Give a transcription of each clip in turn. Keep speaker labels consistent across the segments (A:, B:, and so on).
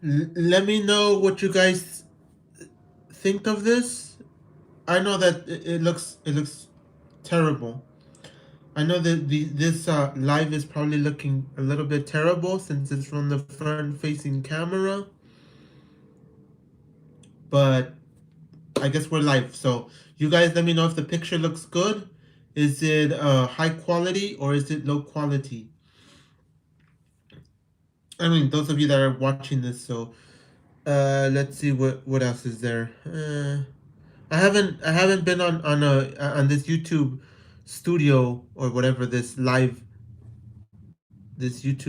A: Let me know what you guys think of this. I know that it looks terrible. I know that this live is probably looking a little bit terrible since it's from the front facing camera, but I guess we're live. So you guys let me know if the picture looks good. Is it high quality or is it low quality? I mean, those of you that are watching this. So let's see what else is there. I haven't been on this YouTube studio or whatever this YouTube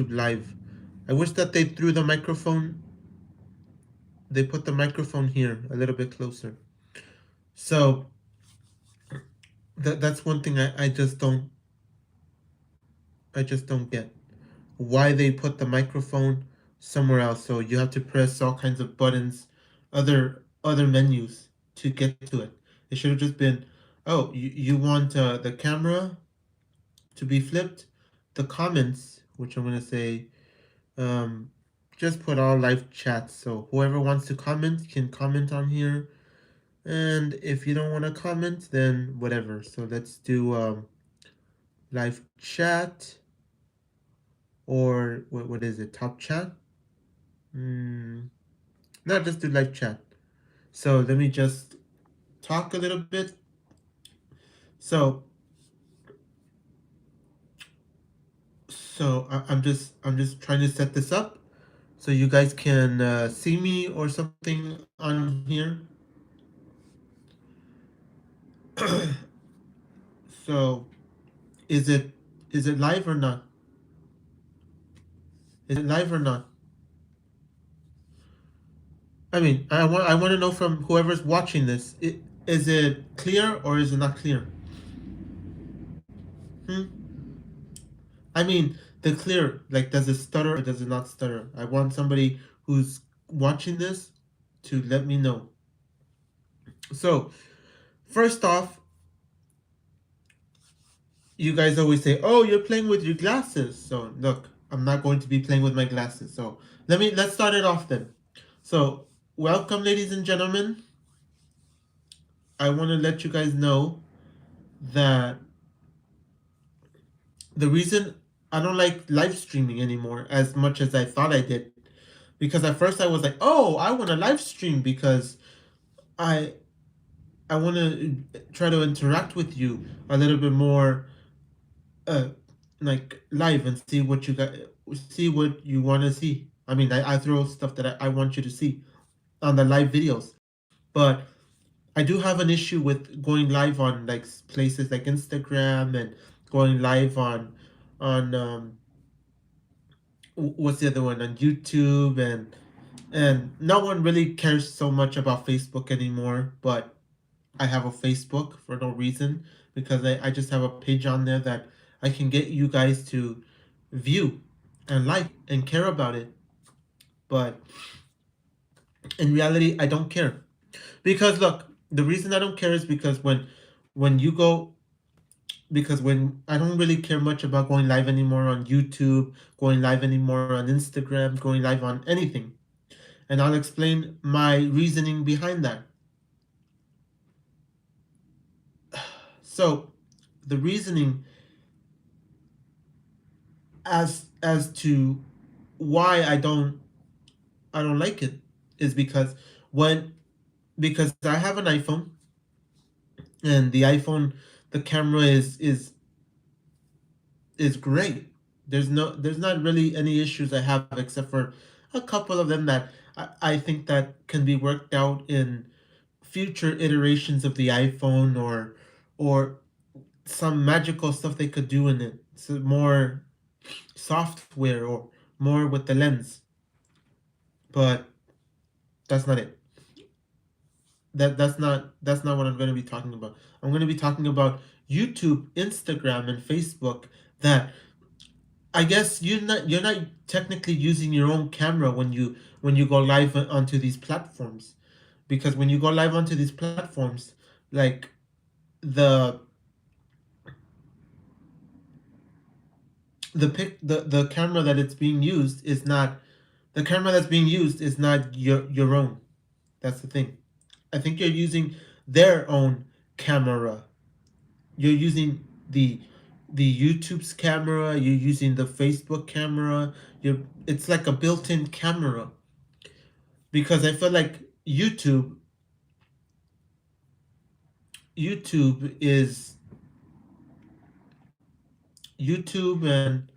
A: live. I wish that they threw the microphone. They put the microphone here a little bit closer. So that's one thing I just don't get why they put the microphone somewhere else. So you have to press all kinds of buttons, other menus to get to it. It should have just been, oh, you want the camera to be flipped, the comments, which I'm gonna say, um, just put all live chats. So whoever wants to comment can comment on here, and if you don't want to comment, then whatever. So let's do live chat or what is it? Top chat. Mm, no, just do live chat. So let me just talk a little bit. So I'm just trying to set this up so you guys can see me or something on here. So is it is it live or not? Is it live or not? I mean, I want to know from whoever's watching this. Is it clear or is it not clear? Hmm? I mean, the clear, like, does it stutter or does it not stutter? I want somebody who's watching this to let me know. So, first off, you guys always say, "Oh, you're playing with your glasses." So, look, I'm not going to be playing with my glasses. So, let's start it off then. So, welcome, ladies and gentlemen. I want to let you guys know that the reason I don't like live streaming anymore as much as I thought I did, because at first I was like, "Oh, I want to live stream because I I want to try to interact with you a little bit more, uh, like live and see what you want to see. I mean, I throw stuff that I want you to see on the live videos, but I do have an issue with going live on like places like Instagram and going live on what's the other one, on YouTube, and no one really cares so much about Facebook anymore, but I have a Facebook for no reason because I just have a page on there that I can get you guys to view and like and care about it. But in reality, I don't care. Because look, the reason I don't care is because when you go because when I don't really care much about going live anymore on YouTube, going live anymore on Instagram, going live on anything. And I'll explain my reasoning behind that. So, the reasoning as to why I don't like it is when because I have an iPhone, and the iPhone, the camera is great. There's not really any issues I have except for a couple of them that I think that can be worked out in future iterations of the iPhone, or some magical stuff they could do in it. So more software or more with the lens. But that's not it. That's not what I'm going to be talking about. I'm going to be talking about YouTube, Instagram, and Facebook. That I guess you're not technically using your own camera when you go live onto these platforms, because when you go live onto these platforms, like the the camera that it's being used is not The camera that's being used is not your own. That's the thing. I think you're using their own camera. You're using the YouTube's camera. You're using the Facebook camera. It's like a built-in camera because I feel like YouTube is YouTube, and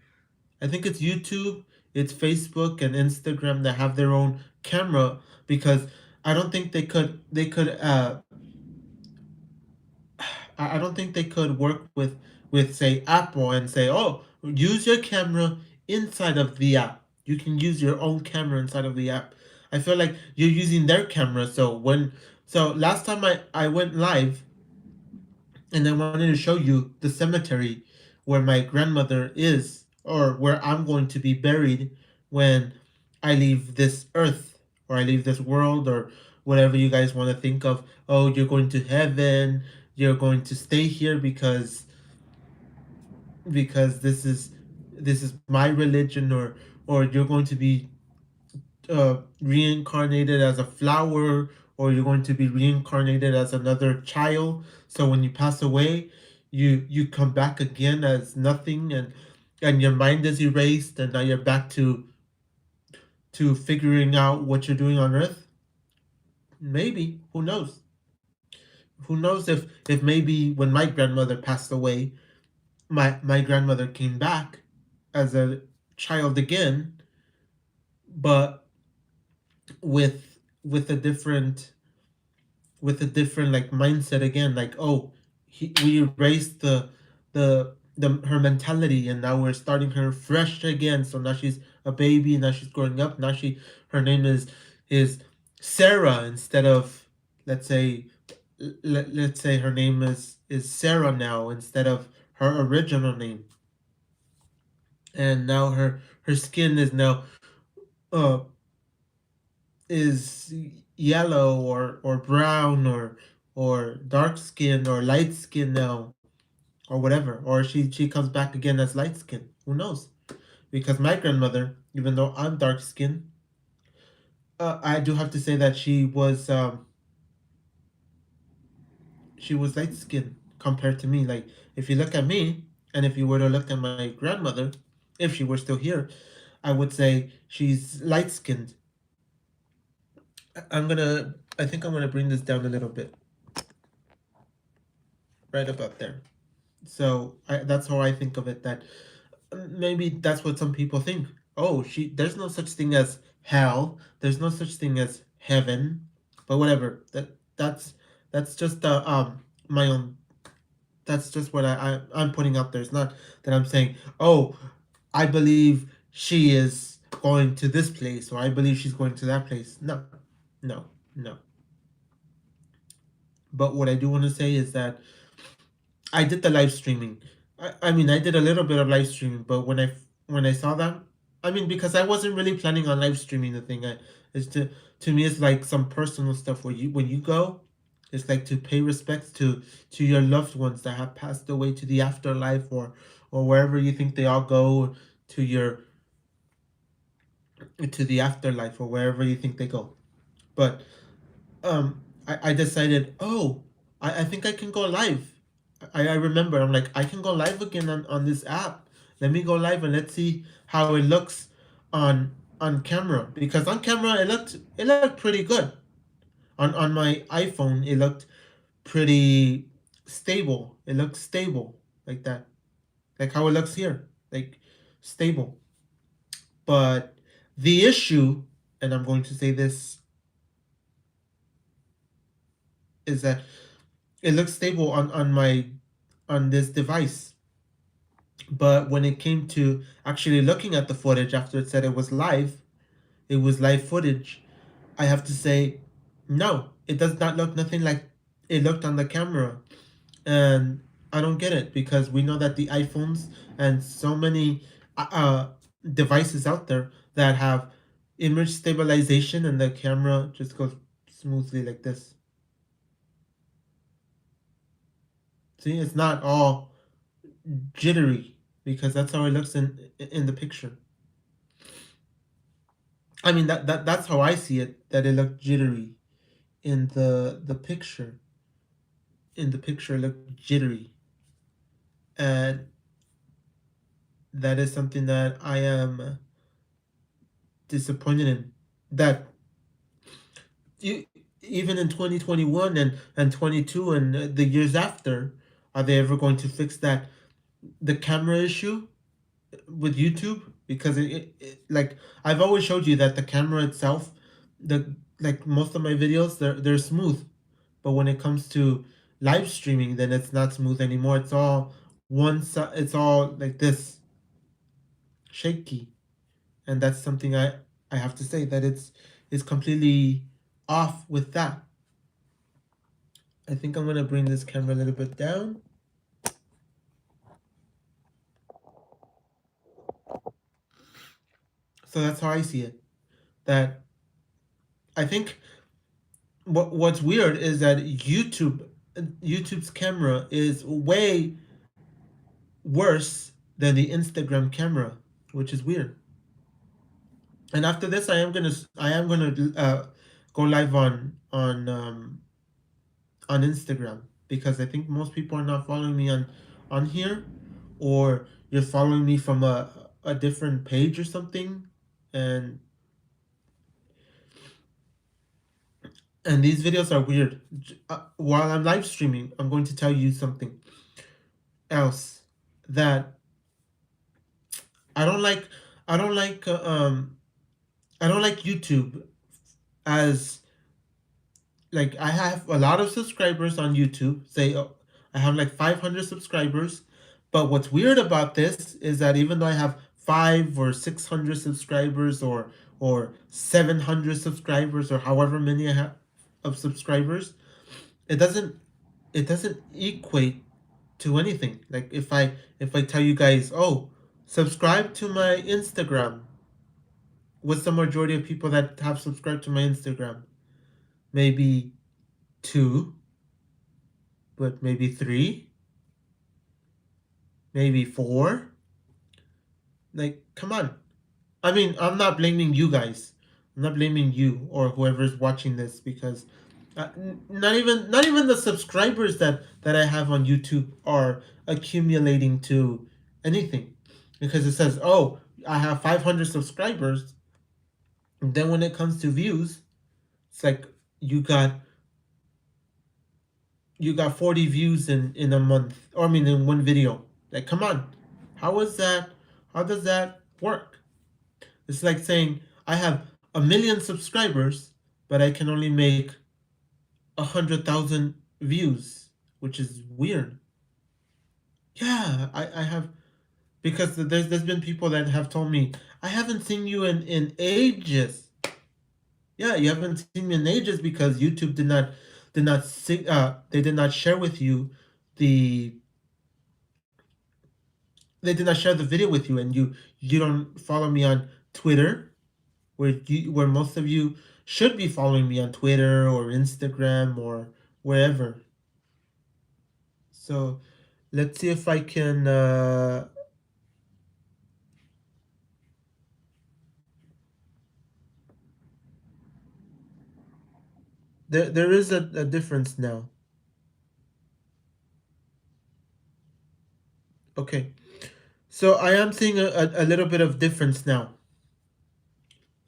A: I think it's YouTube, it's Facebook and Instagram that have their own camera because I don't think they could I don't think they could work with say Apple and say, "Oh, use your camera inside of the app. You can use your own camera inside of the app." I feel like you're using their camera. So last time I went live and I wanted to show you the cemetery where my grandmother is, or where I'm going to be buried when I leave this earth, or I leave this world, or whatever you guys want to think of. Oh, you're going to heaven, you're going to stay here because this is my religion, or you're going to be reincarnated as a flower, or you're going to be reincarnated as another child. So when you pass away, you come back again as nothing, and your mind is erased, and now you're back to figuring out what you're doing on Earth. Maybe, who knows? Who knows if maybe when my grandmother passed away, my grandmother came back as a child again, but with a different like mindset again, like, oh, we erased the her mentality, and now we're starting her fresh again. So now she's a baby, now she's growing up, now her name is Sarah, instead of, let's say, let's say her name is Sarah now, instead of her original name. And now her skin is now uh is yellow, or brown, or dark skin, or light skin now, or whatever, or she comes back again as light skin. Who knows? Because my grandmother, even though I'm dark skinned, I do have to say that she was light skinned compared to me. Like, if you look at me, and if you were to look at my grandmother, if she were still here, I would say she's light skinned. I think I'm gonna bring this down a little bit, right about there. So that's how I think of it. That maybe that's what some people think. Oh, there's no such thing as hell. There's no such thing as heaven. But whatever. That's just my own. That's just what I'm putting out there. It's not that I'm saying, oh, I believe she is going to this place, or I believe she's going to that place. No, no, no. But what I do want to say is that I did the live streaming. I mean, I did a little bit of live streaming, but when I saw that, I mean, because I wasn't really planning on live streaming the thing. It's to me, it's like some personal stuff where when you go, it's like to pay respects to your loved ones that have passed away to the afterlife, or wherever you think they all go to your to the afterlife, or wherever you think they go. But I decided, oh, I think I can go live. I remember, I'm like, I can go live again on this app. Let me go live and let's see how it looks on camera. Because on camera it looked pretty good. On my iPhone it looked pretty stable. It looked stable like that. Like how it looks here. Like stable. But the issue, and I'm going to say this, is that it looks stable on this device. But when it came to actually looking at the footage after it said it was live footage, I have to say, no, it does not look nothing like it looked on the camera. And I don't get it, because we know that the iPhones and so many devices out there that have image stabilization, and the camera just goes smoothly like this. See, it's not all jittery, because that's how it looks in the picture. I mean that's how I see it. That it looked jittery in the picture. In the picture, it looked jittery, and that is something that I am disappointed in. That you, even in 2021 and 22 and the years after, are they ever going to fix that the camera issue with YouTube? Because like I've always showed you that the camera itself, the like most of my videos, they're smooth, but when it comes to live streaming, then it's not smooth anymore. It's all one side. It's all like this, shaky, and that's something I have to say that it's completely off with that. I think I'm gonna bring this camera a little bit down. So that's how I see it. That I think what's weird is that YouTube's camera is way worse than the Instagram camera, which is weird. And after this, I am gonna go live on Instagram, because I think most people are not following me on here, or you're following me from a different page or something, and these videos are weird. While I'm live streaming, I'm going to tell you something else that I don't like. I don't like. I don't like YouTube as like I have a lot of subscribers on YouTube. Say I have like 500 subscribers, but what's weird about this is that even though I have 5 or 600 subscribers, or 700 subscribers, or however many I have of subscribers, it doesn't equate to anything. Like if I tell you guys, oh, subscribe to my Instagram, what's the majority of people that have subscribed to my Instagram? Maybe two, but maybe three, maybe four. Like, come on. I mean, I'm not blaming you guys. I'm not blaming you or whoever's watching this, because not even the subscribers that I have on YouTube are accumulating to anything, because it says, oh, I have 500 subscribers, and then when it comes to views, it's like you got you got 40 views in a month, or I mean in one video. Like, come on. How is that? How does that work? It's like saying I have a million subscribers, but I can only make 100,000 views, which is weird. Yeah, I have, because there's been people that have told me, I haven't seen you in ages. Yeah, you haven't seen me in ages because YouTube they did not share with you the they did not share the video with you, and you don't follow me on Twitter, where most of you should be following me on Twitter or Instagram or wherever. So let's see if I can there is a difference now. Okay. So I am seeing a little bit of difference now.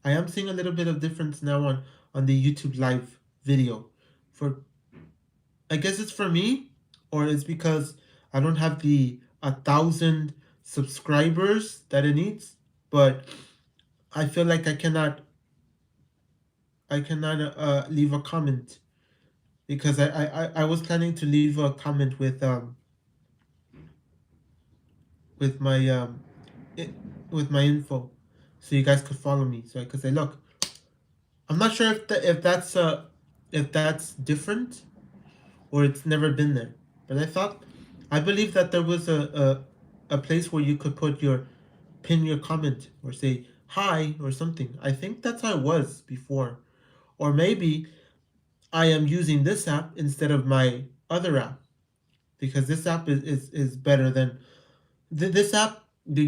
A: I am seeing a little bit of difference now on the YouTube live video. For I guess it's for me, or it's because I don't have the 1,000 subscribers that it needs. But I feel like I cannot leave a comment, because I was planning to leave a comment with my it, with my info, so you guys could follow me, so I could say, look, I'm not sure if that's different, or it's never been there. But I believe that there was a place where you could pin your comment, or say hi or something. I think that's how it was before. Or maybe I am using this app instead of my other app, because this app is better than this app, the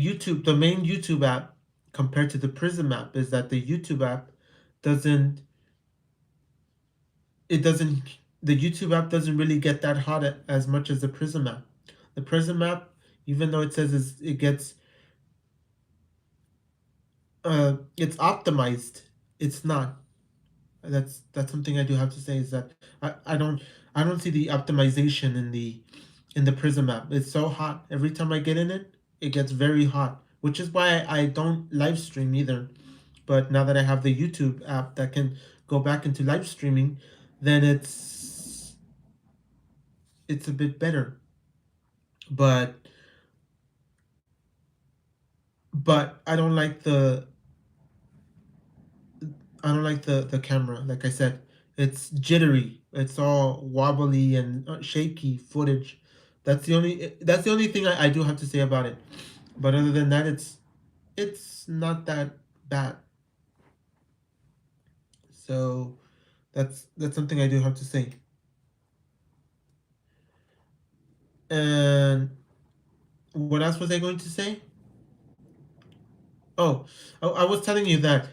A: main YouTube app compared to the Prism app is that the YouTube app doesn't it doesn't the YouTube app doesn't really get that hot as much as the Prism app. The Prism app, even though it says it gets it's optimized, it's not. That's something I do have to say is that I don't see the optimization in the Prism app. It's so hot. Every time I get in it, it gets very hot, which is why I don't live stream either. But now that I have the YouTube app that can go back into live streaming, then it's a bit better. But I don't like the camera. Like I said, it's jittery. It's all wobbly and shaky footage. That's the only thing I do have to say about it. But other than that, it's not that bad. So that's something I do have to say. And what else was I going to say? Oh, I was telling you that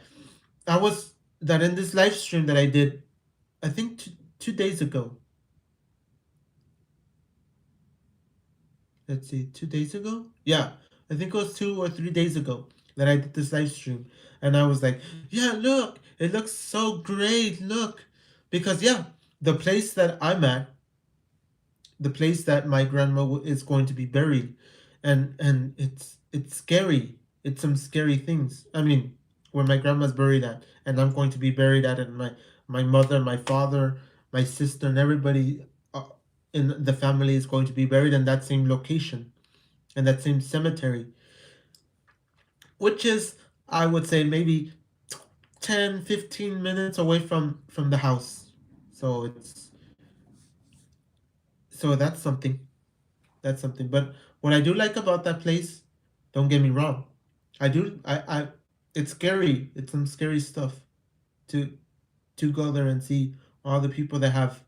A: I was that in this live stream that I did, I think 2 days ago. Let's see, 2 days ago? Yeah, I think it was 2 or 3 days ago that I did this live stream. And I was like, yeah, look, it looks so great. Look. Because, yeah, the place that I'm at, the place that my grandma is going to be buried, and it's scary. It's some scary things. I mean, where my grandma's buried at, and I'm going to be buried at, and my mother, my father, my sister, and everybody in the family is going to be buried in that same location, in that same cemetery, which is, I would say, maybe 10, 15 minutes away from the house. So that's something. That's something. But what I do like about that place, don't get me wrong, I it's scary. It's some scary stuff to go there and see all the people that have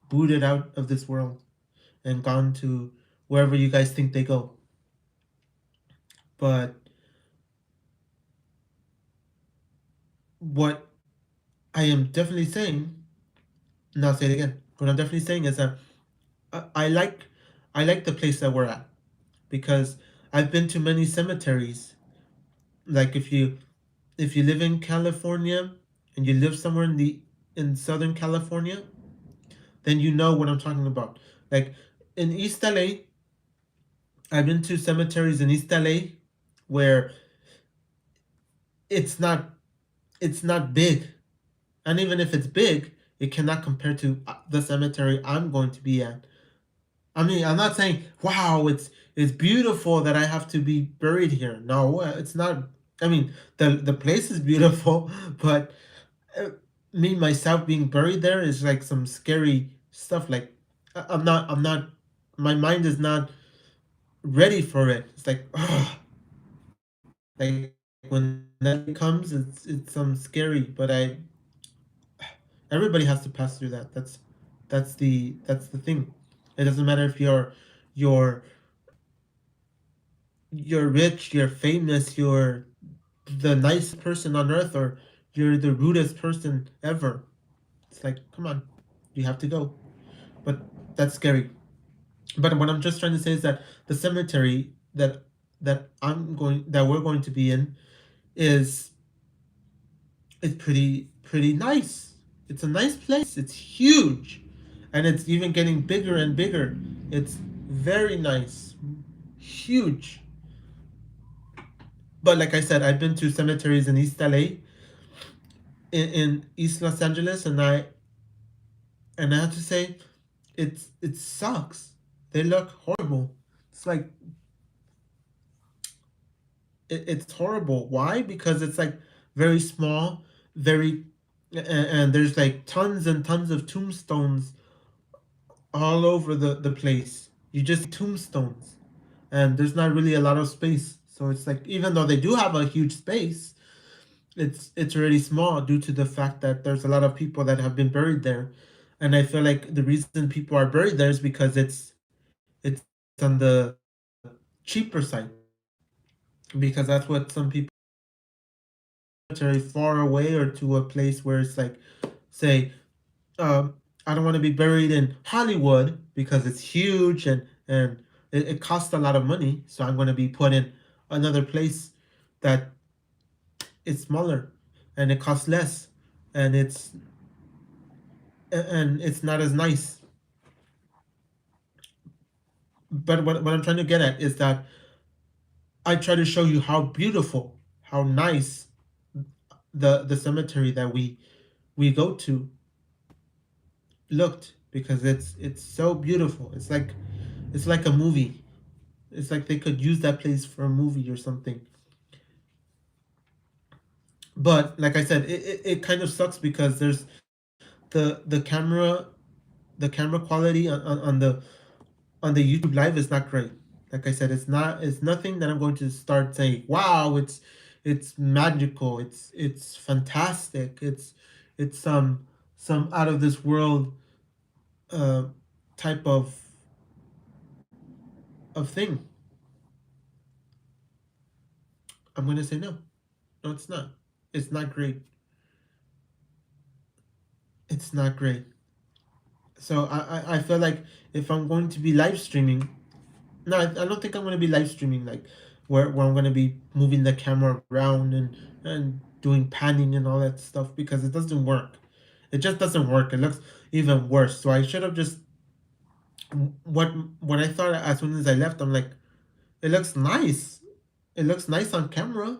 A: booted out of this world and gone to wherever you guys think they go. But what I am definitely saying, and I'll say it again, what I'm definitely saying is that I like the place that we're at, because I've been to many cemeteries. Like if you live in California and you live somewhere in Southern California, then you know what I'm talking about. Like in East LA, I've been to cemeteries in East LA where it's not it's not big. And even if it's big, it cannot compare to the cemetery I'm going to be at. I mean, I'm not saying, wow, it's beautiful that I have to be buried here. No, it's not. I mean, the place is beautiful, but uh, me myself being buried there is like some scary stuff. Like I'm not. My mind is not ready for it. It's like, like when that comes, it's some scary. But everybody has to pass through that. That's the thing. It doesn't matter if you're you're rich, you're famous, you're the nicest person on earth, or you're the rudest person ever. It's like, come on, you have to go. But that's scary. But what I'm just trying to say is that the cemetery that we're going to be in is pretty nice. It's a nice place. It's huge, and it's even getting bigger and bigger. It's very nice, huge. But like I said, I've been to cemeteries in East LA, in East Los Angeles, and I have to say, it sucks. They look horrible. It's like it's horrible. Why? Because it's like very small, very, and there's like tons and tons of tombstones all over the place. You just see tombstones, and there's not really a lot of space. So it's like, even though they do have a huge space, it's already small due to the fact that there's a lot of people that have been buried there. And I feel like the reason people are buried there is because it's on the cheaper side. because that's what some people are far away or to a place where it's like, say, um, I don't want to be buried in Hollywood because it's huge and it costs a lot of money. So I'm going to be put in another place that is smaller and it costs less and it's not as nice. But what I'm trying to get at is that I try to show you how beautiful, how nice the cemetery that we go to looked because it's so beautiful. It's like a movie. It's like they could use that place for a movie or something. But like I said, it kind of sucks because there's the camera the camera quality on the YouTube live is not great. Like I said, it's nothing that I'm going to start saying, wow, it's magical, it's fantastic, it's some out of this world uh type of thing. I'm gonna say no. No, it's not. It's not great. It's not great. So I feel like if I'm going to be live streaming, no, I don't think I'm going to be live streaming like where I'm going to be moving the camera around and doing panning and all that stuff because it doesn't work. It just doesn't work. It looks even worse. So I should have just what what I thought as soon as I left. I'm like, it looks nice. It looks nice on camera.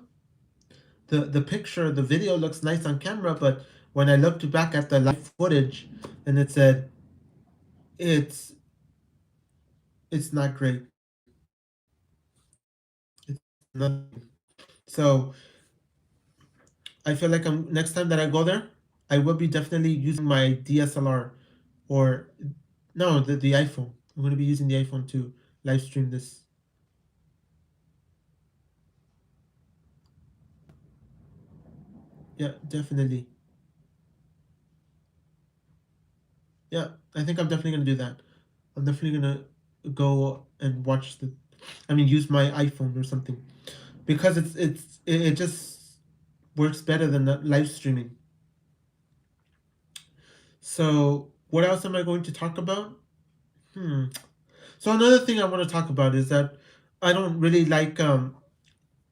A: The picture, the video looks nice on camera, but when I looked back at the live footage, and it said it's it's not great. It's nothing. So I feel like I'm next time that I go there, I will be definitely using my DSLR or no, the iPhone. I'm gonna be using the iPhone to live stream this. Yeah, definitely. Yeah, I think I'm definitely gonna do that. I'm definitely gonna go and watch the. I mean, use my iPhone or something because it just works better than the live streaming. So what else am I going to talk about? Hmm. So another thing I want to talk about is that I don't really like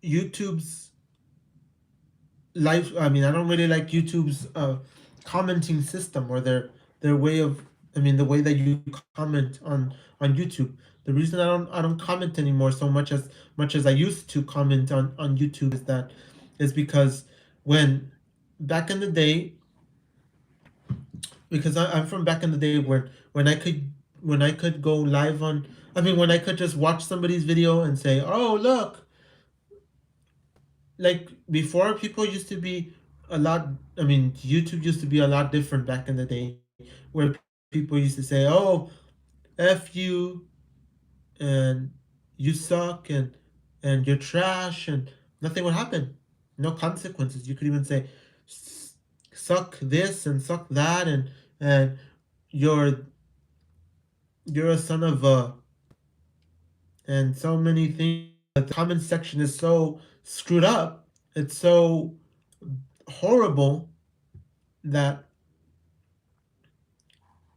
A: YouTube's live. I mean, I don't really like YouTube's commenting system or their way of. I mean, the way that you comment on YouTube. The reason I don't comment anymore so much as I used to comment on YouTube is because when back in the day, because I'm from back in the day when I could go live on. I mean, when I could just watch somebody's video and say, "Oh, look," like before, people used to be a lot. I mean, YouTube used to be a lot different back in the day, where people used to say, "Oh, f you," and "you suck," and "you're trash," and nothing would happen. No consequences. You could even say, "Suck this" and "suck that," and you're you're a son of a and so many things. The comment section is so screwed up. It's so horrible that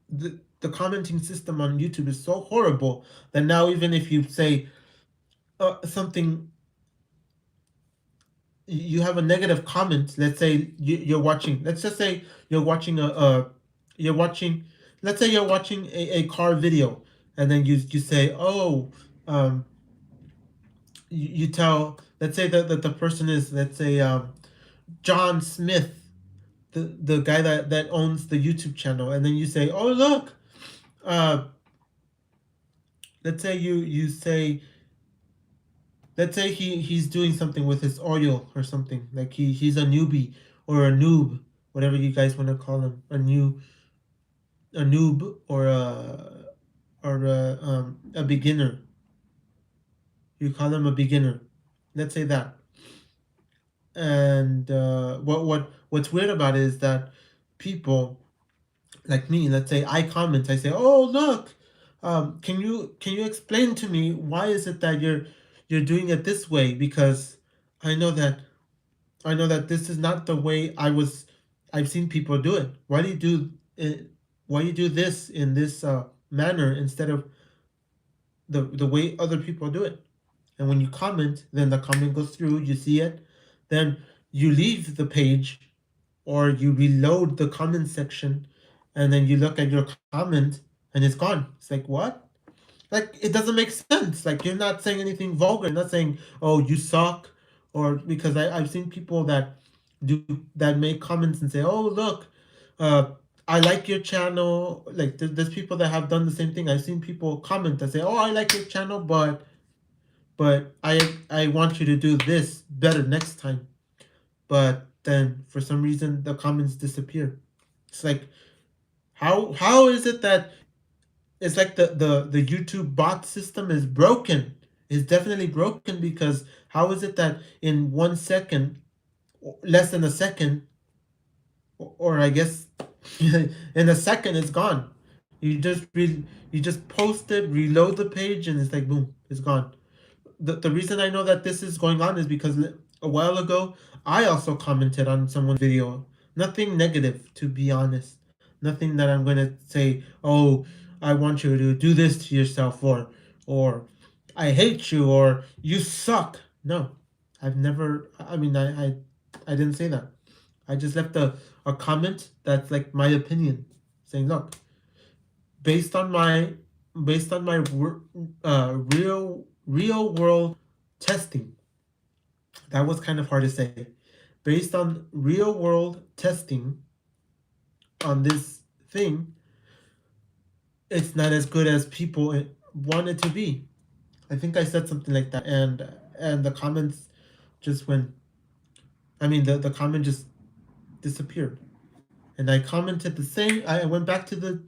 A: the commenting system on YouTube is so horrible that now even if you say something, you have a negative comment. Let's say you're watching. Let's just say you're watching you're watching. Let's say you're watching a car video, and then you say, "Oh, um, you tell." Let's say that the person is, let's say, John Smith, the guy that owns the YouTube channel, and then you say, "Oh look," uh, let's say you say, let's say he's doing something with his oil or something like he's a newbie or a noob, whatever you guys want to call him, a noob or a beginner. You call him a beginner. Let's say that. And what's weird about it is that people like me, let's say I comment, I say, "Oh look, can you explain to me why is it that you're doing it this way because I know that I know that this is not the way I've seen people do it. Why do you do it? Why do you do this in this manner instead of the way other people do it? And when you comment, then the comment goes through, you see it, then you leave the page or you reload the comment section, and then you look at your comment and it's gone. It's like, what? Like, it doesn't make sense. Like, you're not saying anything vulgar. You're not saying, oh, you suck, or because I've seen people do that make comments and say, oh, look, uh, I like your channel. Like, there's people that have done the same thing. I've seen people comment that say, oh, I like your channel, but I want you to do this better next time. But then for some reason the comments disappear. It's like, how is it that it's like the YouTube bot system is broken? It's definitely broken because how is it that in 1 second, less than a second, or I guess in a second it's gone. You just post it, reload the page, and it's like boom, it's gone. The reason I know that this is going on is because a while ago I also commented on someone's video. Nothing negative, to be honest. Nothing that I'm gonna say, oh, I want you to do this to yourself, or I hate you, or you suck. No, I've never. I mean, I didn't say that. I just left a comment that's like my opinion, saying, look, based on my based on my real world testing. That was kind of hard to say. Based on real world testing on this thing, it's not as good as people want it to be. I think I said something like that, and the comments just went. I mean, the comment just disappeared, and I commented the same. I went back to the.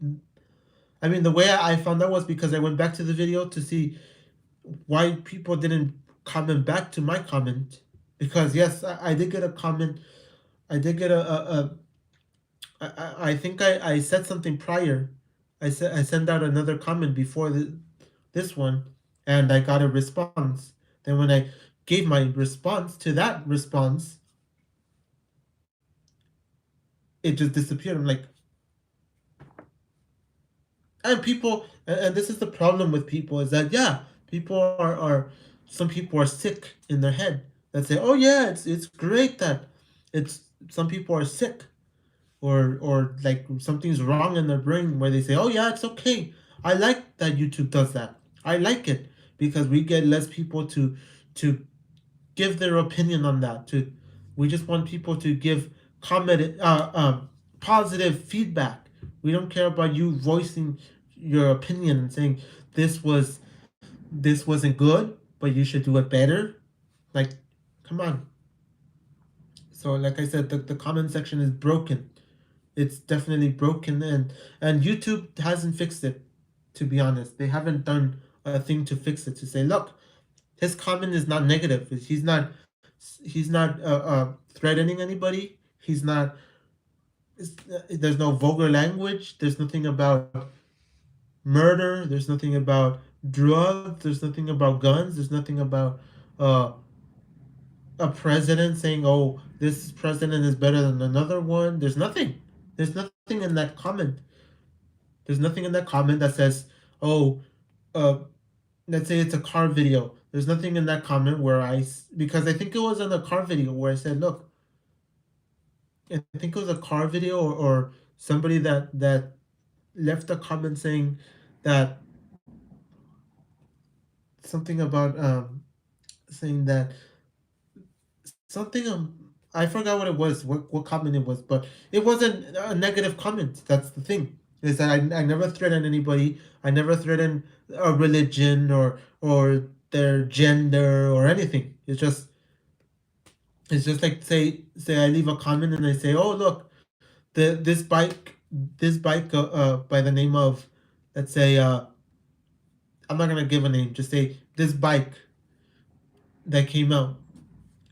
A: I mean, the way I found out was because I went back to the video to see why people didn't comment back to my comment. Because yes, I did get a comment. I did get I think I said something prior. I sent out another comment before this one, and I got a response. Then when I gave my response to that response, it just disappeared. I'm like, and people, and this is the problem with people is that yeah, people are some people are sick in their head that say, oh yeah, it's great that it's some people are sick or like something's wrong in their brain where they say, "Oh yeah, it's okay. I like that YouTube does that. I like it because we get less people to give their opinion on that. To we just want people to give comment positive feedback. We don't care about you voicing your opinion and saying this wasn't good, but you should do it better. Like, come on." So like I said, the comment section is broken. It's definitely broken, and YouTube hasn't fixed it. To be honest, they haven't done a thing to fix it to say, look, his comment is not negative. He's not threatening anybody. He's not. There's no vulgar language. There's nothing about murder. There's nothing about drugs. There's nothing about guns. There's nothing about uh, a president saying, "Oh, this president is better than another one." There's nothing. There's nothing in that comment. There's nothing in that comment that says, "Oh, uh, let's say it's a car video." There's nothing in that comment where because I think it was in a car video where I said, "Look, I think it was a car video or somebody that left a comment saying that something about saying that something I forgot what it was, what comment it was, but it wasn't a negative comment. That's the thing. Is that I never threaten anybody. I never threaten a religion or their gender or anything. It's just like say I leave a comment and I say, oh look, this bike by the name of, let's say I'm not gonna give a name. Just say this bike that came out,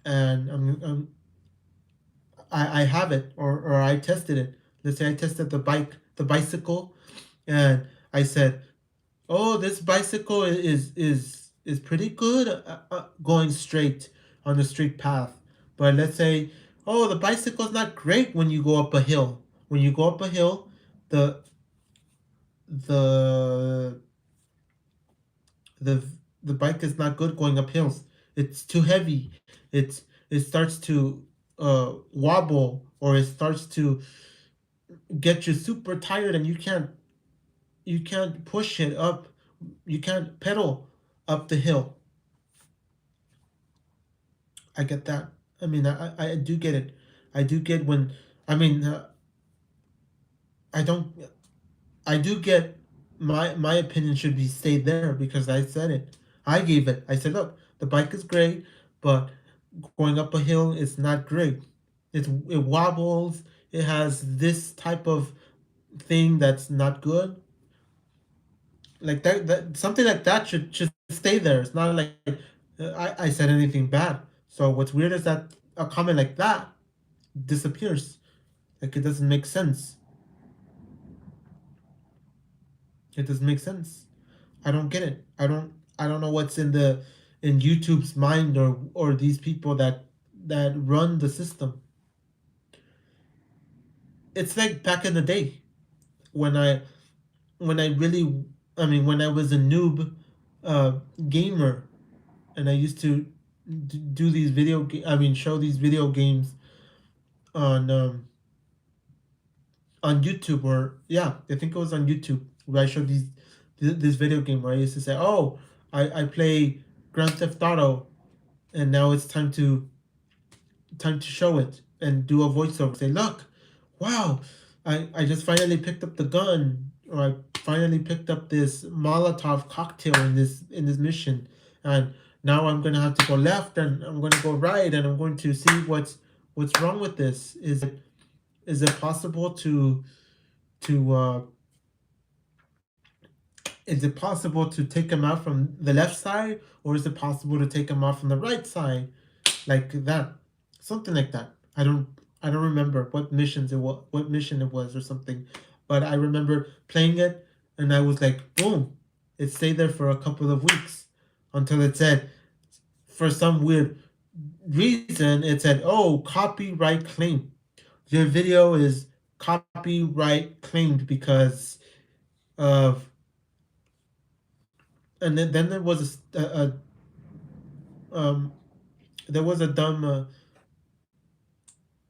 A: and I have it or I tested it. Let's say I tested the bicycle, and I said, "Oh, this bicycle is pretty good going straight on the straight path. But let's say, oh, the bicycle's not great when you go up a hill. When you go up a hill, the the the the bike is not good going up hills. It's too heavy. It starts to wobble, or it starts to get you super tired, and you can't push it up. You can't pedal up the hill. I get that. I mean, I do get it. I do get when, I mean, I don't, I do get my opinion should be stayed there because I said it. I gave it. I said, look, the bike is great, but going up a hill is not great. It wobbles. It has this type of thing that's not good. Like that something like that should stay there. It's not like I said anything bad. So what's weird is that a comment like that disappears. Like it doesn't make sense. It doesn't make sense. I don't get it. I don't know what's in YouTube's mind, or these people that run the system. It's like back in the day when I really, I mean, when I was a noob uh, gamer, and I used to do these I mean, show these video games on on YouTube, or yeah, I think it was on YouTube where I showed this video game where I used to say, "Oh, I play Grand Theft Auto, and now it's time to show it and do a voiceover. Say, look, wow, I just finally picked up the gun, or I finally picked up this Molotov cocktail in this mission, and now I'm gonna have to go left and I'm gonna go right, and I'm going to see what's wrong with this. Is it possible to is it possible to take him out from the left side, or is it possible to take him out from the right side, like that, something like that. I don't remember what mission it was or something, but I remember playing it, and I was like, boom, it stayed there for a couple of weeks until it said, for some weird reason, it said, oh, copyright claim. Your video is copyright claimed because of, and then there was um there was a dumb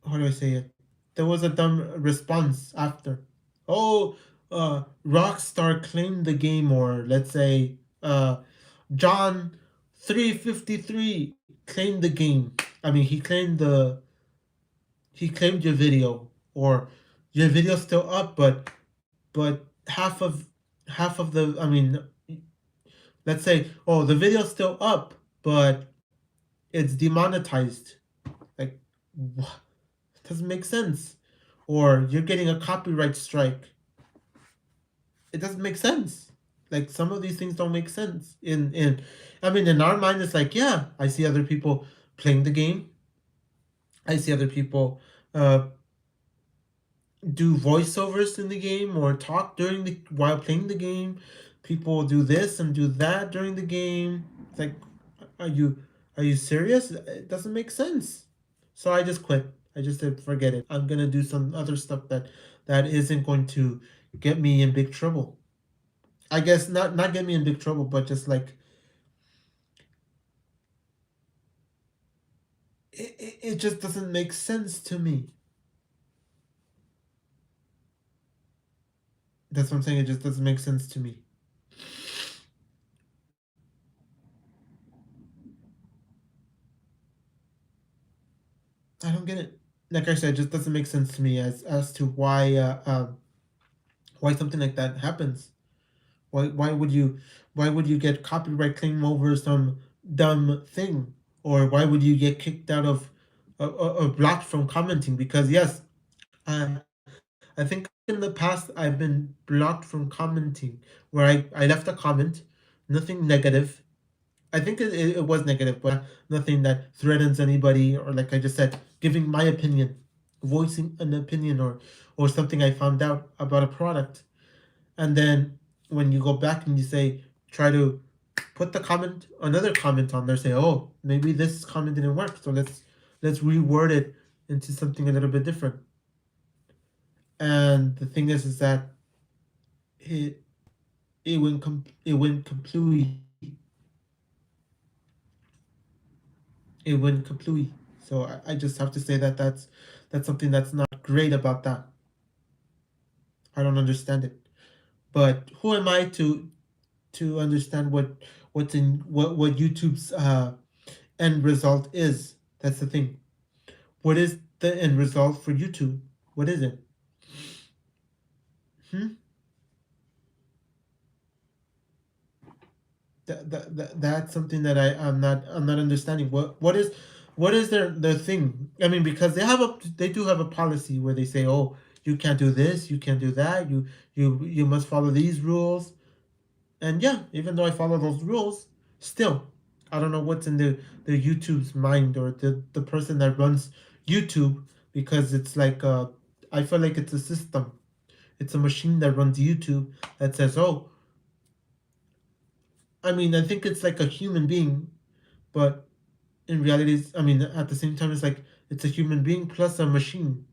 A: how do I say it? There was a dumb response after. Oh, Rockstar claimed the game, or let's say, John 353 claimed the game. I mean, he claimed your video, or your video's still up, but half of the, I mean, let's say, oh, the video's still up, but it's demonetized. Like, what? Doesn't make sense. Or you're getting a copyright strike. It doesn't make sense. Like, some of these things don't make sense. I mean, in our mind, it's like, yeah, I see other people playing the game. I see other people uh, do voiceovers in the game, or talk while playing the game. People do this and do that during the game. It's like, are you are you serious? It doesn't make sense. So I just quit. I just said, forget it. I'm gonna do some other stuff that isn't going to get me in big trouble. I guess not get me in big trouble, but just like it just doesn't make sense to me. That's what I'm saying. It just doesn't make sense to me. I don't get it. Like I said, it just doesn't make sense to me as to why something like that happens. Why would you get copyright claim over some dumb thing, or why would you get kicked out of, or blocked from commenting? Because yes, I I think in the past I've been blocked from commenting, where I left a comment, nothing negative. I think it was negative, but nothing that threatens anybody, or like I just said, giving my opinion, voicing an opinion, or something I found out about a product. And then when you go back and you say, try to put the comment, another comment on there, say, oh, maybe this comment didn't work, so let's reword it into something a little bit different. And the thing is that it it went completely, it went completely. So I just have to say that that's something that's not great about that. I don't understand it. But who am I to understand what's in what YouTube's end result is? That's the thing. What is the end result for YouTube? What is it? Hmm? That's something that I'm not understanding. What is their thing? I mean, because they do have a policy where they say, oh, you can't do this, you can't do that, you must follow these rules. And yeah, even though I follow those rules, still, I don't know what's in the YouTube's mind, or the person that runs YouTube, because it's like I feel like it's a system. It's a machine that runs YouTube that says, oh, I mean, I think it's like a human being, but in reality, I mean, at the same time, it's like it's a human being plus a machine.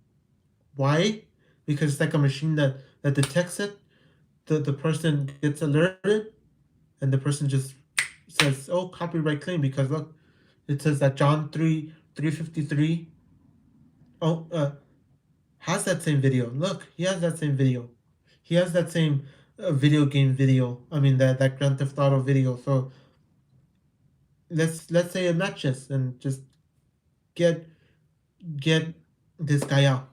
A: Why? Because it's like a machine that detects it. The person gets alerted, and the person just says, "Oh, copyright claim," because look, it says that John 3:53. Oh, has that same video. Look, he has that same video. He has that same video game video. I mean, that Grand Theft Auto video. So let's say it matches, and just get get this guy out.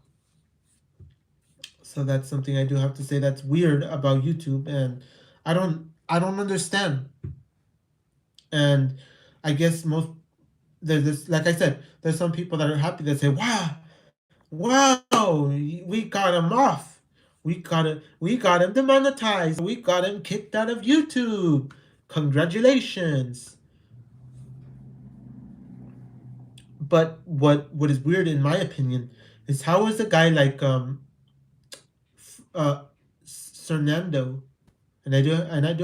A: So that's something I do have to say that's weird about YouTube, and I don't understand. And I guess most there's this, like I said, there's some people that are happy that say, wow, we got him off. We got him demonetized. We got him kicked out of YouTube. Congratulations. But what is weird in my opinion is how is a guy like Fernando, and I do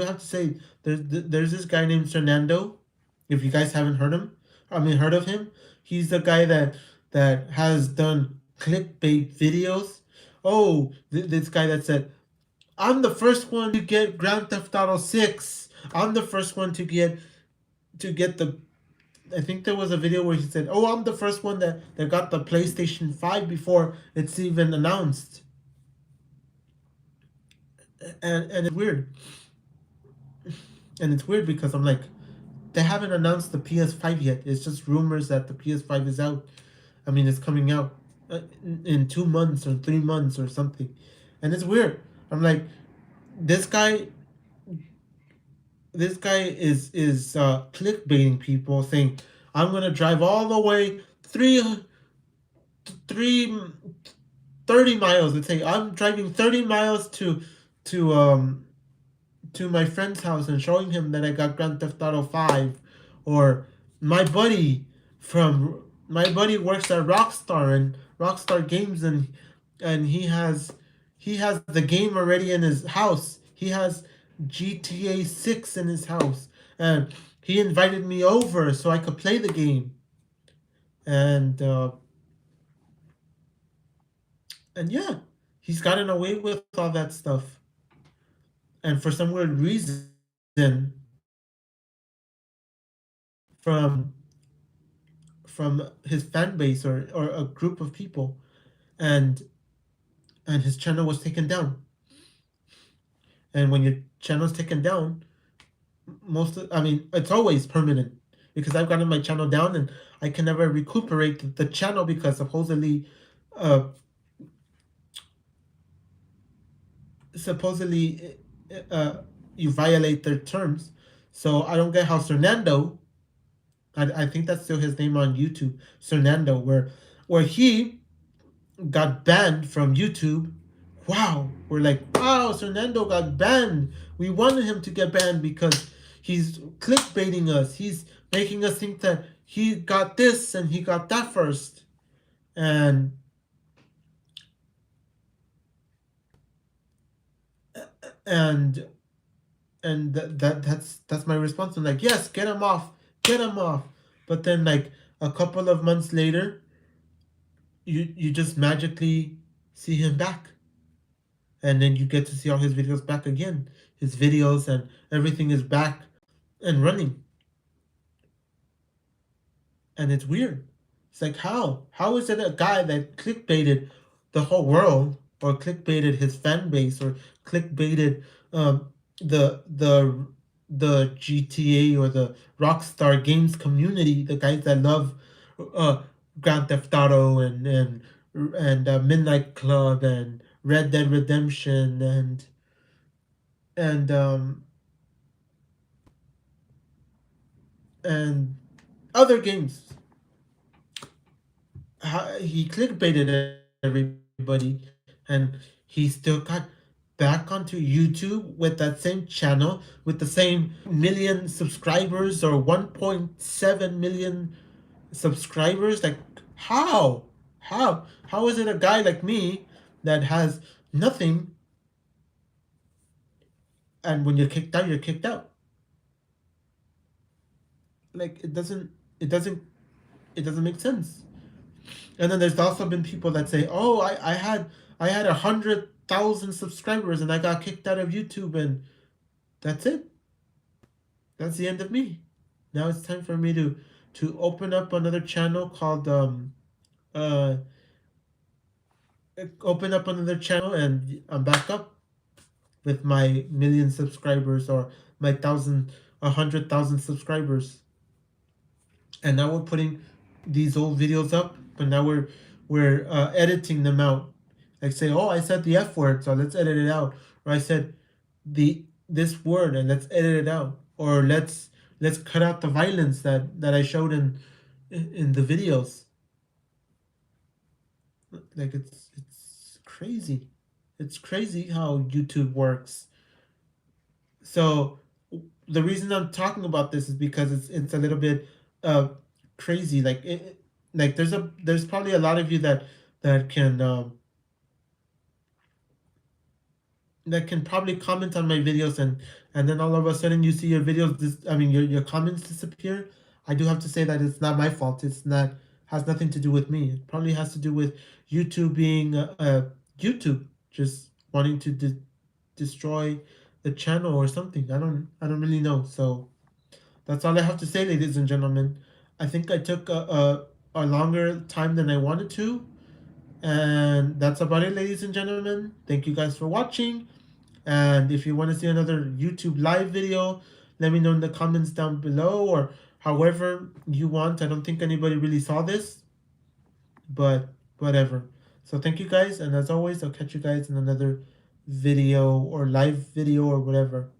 A: have to say there's this guy named Fernando. If you guys haven't heard of him, he's the guy that has done clickbait videos. Oh, this guy that said, "I'm the first one to get Grand Theft Auto 6. I'm the first one to get the." I think there was a video where he said, "Oh, I'm the first one that got the PlayStation 5 before it's even announced." And it's weird. And it's weird because I'm like, they haven't announced the PS5 yet. It's just rumors that the PS5 is out. I mean, it's coming out in 2 months or 3 months or something, and it's weird. I'm like, this guy, this guy is clickbaiting people, saying, "I'm gonna drive all the way three 30 miles." Let's say I'm driving 30 miles to um to my friend's house and showing him that I got Grand Theft Auto 5, or my buddy my buddy works at Rockstar and Rockstar Games, and he has the game already in his house. He has GTA 6 in his house, and he invited me over so I could play the game. And and yeah, he's gotten away with all that stuff. And for some weird reason, from his fan base, or a group of people, and his channel was taken down. And when your channel's taken down, I mean, it's always permanent, because I've gotten my channel down and I can never recuperate the channel, because uh supposedly you violate their terms. So I don't get how Fernando, I think that's still his name on YouTube, Fernando, where he got banned from YouTube. Wow, we're like, wow, Fernando got banned. We wanted him to get banned because he's clickbaiting us. He's making us think that he got this and he got that first. And and and that's my response. I'm like, yes, get him off, get him off. But then like a couple of months later, you just magically see him back, and then you get to see all his videos back again. His videos and everything is back and running, and it's weird. It's like how is it a guy that clickbaited the whole world, or clickbaited his fan base, or clickbaited um, the the GTA or the Rockstar Games community, the guys that love uh, Grand Theft Auto and Midnight Club and Red Dead Redemption and um, and other games. He clickbaited everybody, and he still got back onto YouTube with that same channel with the same million subscribers, or 1.7 million subscribers. Like, how? How is it a guy like me that has nothing, and when you're kicked out, you're kicked out? Like, it doesn't it doesn't make sense. And then there's also been people that say, "Oh, I had 100,000 subscribers and I got kicked out of YouTube, and that's it. That's the end of me. Now it's time for me to open up another channel called uh open up another channel, and I'm back up with my million subscribers, or my 100,000 subscribers." And now we're putting these old videos up, but now we're editing them out. Like, say, oh, I said the F word, so let's edit it out. Or I said this word, and let's edit it out. Or let's cut out the violence that I showed in the videos. Like, it's crazy. It's crazy how YouTube works. So the reason I'm talking about this is because it's a little bit uh crazy. Like, like there's probably a lot of you that can probably comment on my videos, and then all of a sudden you see your videos I mean your comments disappear. I do have to say that it's not my fault. It's not Has nothing to do with me. It probably has to do with YouTube being YouTube just wanting to destroy the channel or something. I don't really know. So that's all I have to say, ladies and gentlemen. I think I took a longer time than I wanted to. And that's about it, ladies and gentlemen. Thank you guys for watching. And if you want to see another YouTube live video, let me know in the comments down below, or however you want. I don't think anybody really saw this, but whatever. So thank you guys. And as always, I'll catch you guys in another video or live video or whatever.